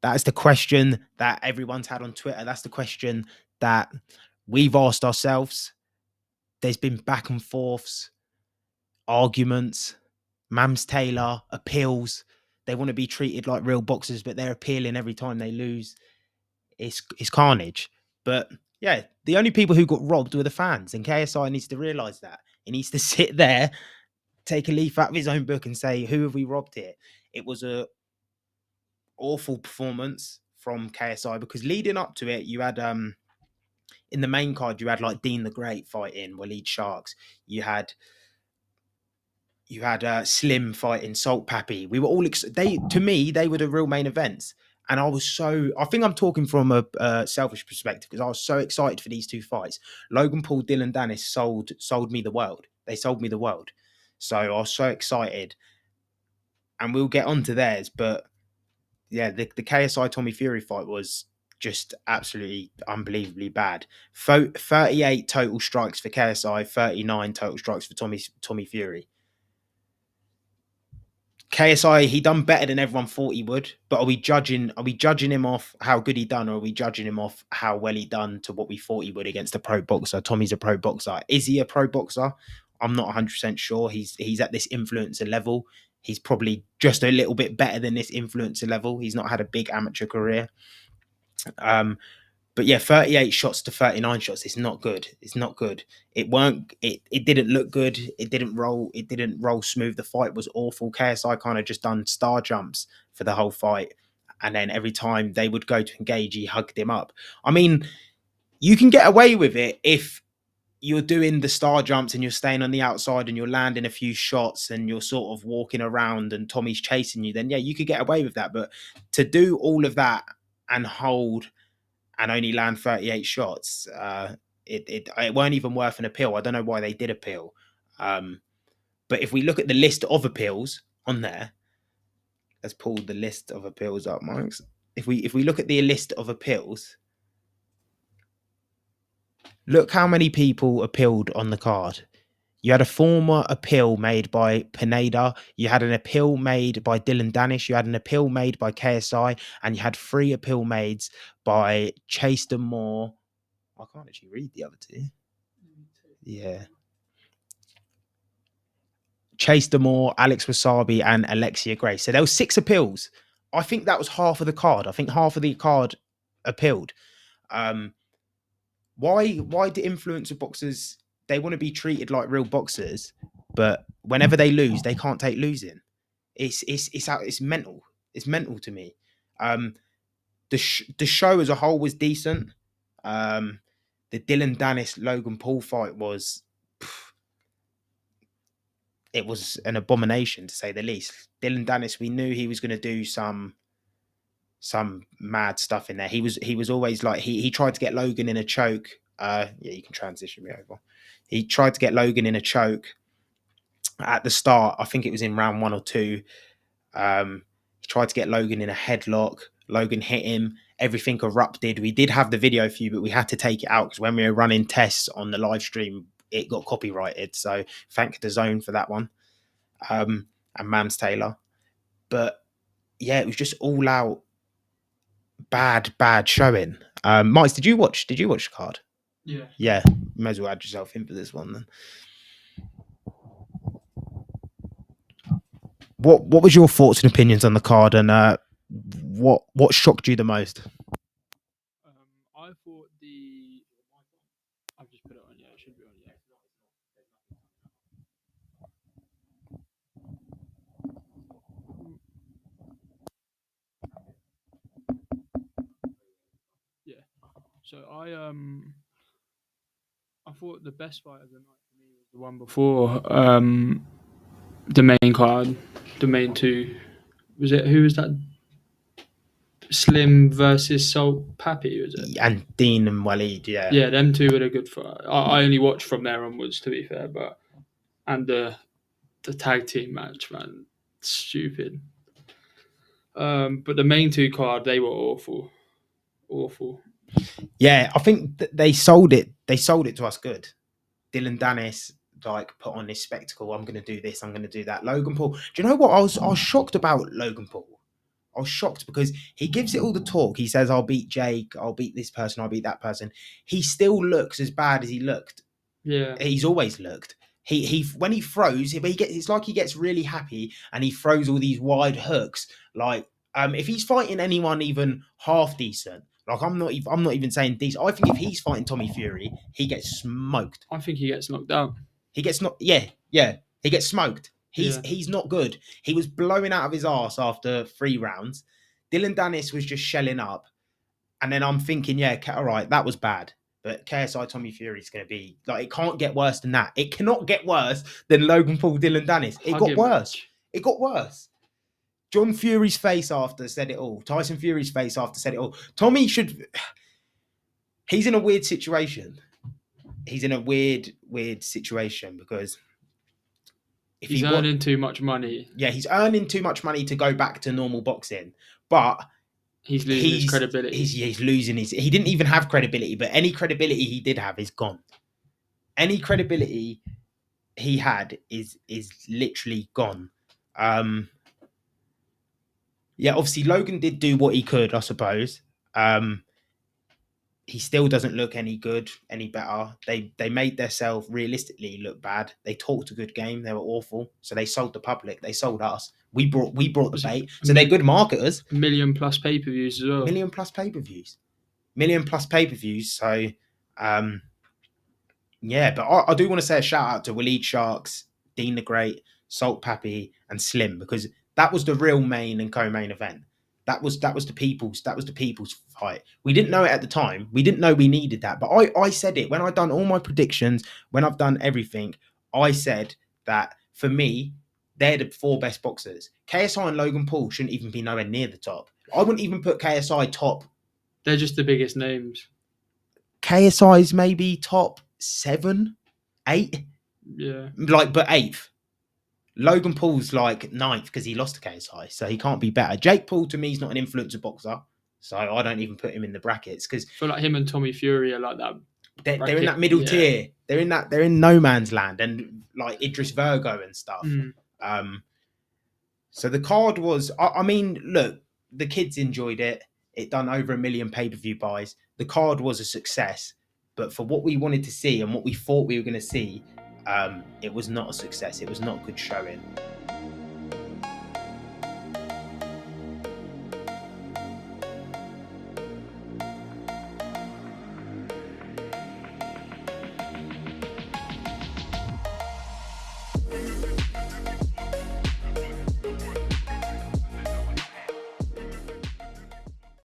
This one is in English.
That is the question that everyone's had on Twitter. That's the question that we've asked ourselves. There's been back and forths, arguments, Mams Taylor, appeals. They want to be treated like real boxers, but they're appealing every time they lose. It's carnage. But yeah, the only people who got robbed were the fans, and KSI needs to realise that. He needs to sit there, take a leaf out of his own book, and say, "Who have we robbed here?" It was a awful performance from KSI because leading up to it, you had in the main card, you had like Dean the Great fighting Waleed Sharks. You had Slim fighting Salt Pappy. We were all to me they were the real main events, and I think I'm talking from a selfish perspective because I was so excited for these two fights. Logan Paul, Dylan Dennis sold me the world. They sold me the world, so I was so excited, and we'll get onto theirs. But yeah, the KSI Tommy Fury fight was just absolutely unbelievably bad. 38 total strikes for KSI, 39 total strikes for Tommy Fury. KSI, he done better than everyone thought he would, but are we judging him off how good he done, or are we judging him off how well he done to what we thought he would against a pro boxer? Tommy's a pro boxer. Is he a pro boxer? I'm not 100% sure. He's at this influencer level. He's probably just a little bit better than this influencer level. He's not had a big amateur career. But yeah, 38 shots to 39 shots. It's not good. It's not good. It didn't look good. It didn't roll smooth. The fight was awful. KSI kind of just done star jumps for the whole fight. And then every time they would go to engage, he hugged him up. I mean, you can get away with it if you're doing the star jumps and you're staying on the outside and you're landing a few shots and you're sort of walking around and Tommy's chasing you, then yeah, you could get away with that. But to do all of that and hold and only land 38 shots, it weren't even worth an appeal. I don't know why they did appeal. But if we look at the list of appeals on there, let's pull the list of appeals up, Marks. If we look at the list of appeals, look how many people appealed on the card. You had a former appeal made by Pineda. You had an appeal made by Dylan Danish. You had an appeal made by KSI, and you had 3 appeal made by Chase Moore. I can't actually read the other two. Yeah. Chase Moore, Alex Wasabi, and Alexia Gray. So there were 6 appeals. I think that was half of the card. I think half of the card appealed. Why do influencer boxers, they want to be treated like real boxers, but whenever they lose, they can't take losing. It's mental. It's mental to me. The show as a whole was decent. The Dylan Dennis Logan Paul fight was an abomination to say the least. Dylan Dennis, we knew he was going to do some mad stuff in there. He was always like he tried to get Logan in a choke. Yeah, you can transition me over. He tried to get Logan in a choke at the start. I think it was in round 1 or 2. He tried to get Logan in a headlock. Logan hit him. Everything erupted. We did have the video for you, but we had to take it out because when we were running tests on the live stream, it got copyrighted. So thank the zone for that one. And Mams Taylor. But yeah, it was just all out bad showing. Miles, did you watch the card? Yeah. Yeah. You may as well add yourself in for this one then. What was your thoughts and opinions on the card, and what shocked you the most? I thought I've just put it on. Yeah, it should be on. Yeah. Yeah. So I thought the best fight of the night for me was the one before the main card, the main 2. Was it, who was that? Slim versus Salt Pappy, was it? And Dean and Waleed, yeah. Yeah, them 2 were a good fight. I only watched from there onwards, to be fair, and the tag team match, man, stupid. But the main 2 card, they were awful. Yeah, I think they sold it. They sold it to us good. Dylan Dennis like put on this spectacle. I'm going to do this. I'm going to do that. Logan Paul. Do you know what I was shocked about Logan Paul? I was shocked because he gives it all the talk. He says, "I'll beat Jake. I'll beat this person. I'll beat that person." He still looks as bad as he looked. Yeah, He's always looked. He when he throws, he gets, it's like he gets really happy and he throws all these wide hooks. Like if he's fighting anyone even half decent, like I'm not even saying decent. I think if he's fighting Tommy Fury, he gets smoked. I think he gets knocked out. He gets not yeah. He gets smoked. Yeah, He's not good. He was blowing out of his arse after 3 rounds. Dylan Dennis was just shelling up. And then I'm thinking, yeah, all right, that was bad. But KSI Tommy Fury is going to be like, it can't get worse than that. It cannot get worse than Logan Paul, Dylan Dennis. It got hugging worse. match. It got worse. John Fury's face after said it all. Tyson Fury's face after said it all. Tommy should. He's in a weird situation. He's in a weird situation because if He's he what, earning too much money. yeah, he's earning too much money to go back to normal boxing, but He's losing his credibility. he's losing his. He didn't even have credibility, but any credibility he did have is gone. Any credibility he had is literally gone. Yeah, obviously Logan did do what he could, I suppose. He still doesn't look any good, any better. They made themselves realistically look bad. They talked a good game. They were awful, so they sold the public. They sold us. We brought the bait. So they're good marketers. A million plus pay-per-views as well. Million plus pay-per-views. Million plus pay-per-views. So, yeah, but I do want to say a shout out to Waleed Sharks, Dean the Great, Salt Pappy, and Slim, because that was the real main and co-main event. That was the people's fight. We didn't know it at the time. We didn't know we needed that. But I said it when I've done all my predictions, when I've done everything, I said that for me, they're the 4 best boxers. KSI and Logan Paul shouldn't even be nowhere near the top. I wouldn't even put KSI top. They're just the biggest names. KSI's maybe top 7, 8. Yeah. Like, but 8th. Logan Paul's like 9th because he lost to KSI, so he can't be better. Jake Paul to me is not an influencer boxer, so I don't even put him in the brackets because I feel like him and Tommy Fury are like that. they're in that middle tier. They're in no man's land, and like Idris Virgo and stuff. So the card was, I mean, look, the kids enjoyed it. It done over 1 million pay-per-view buys. The card was a success, but for what we wanted to see and what we thought we were going to see, it was not a success. It was not good showing.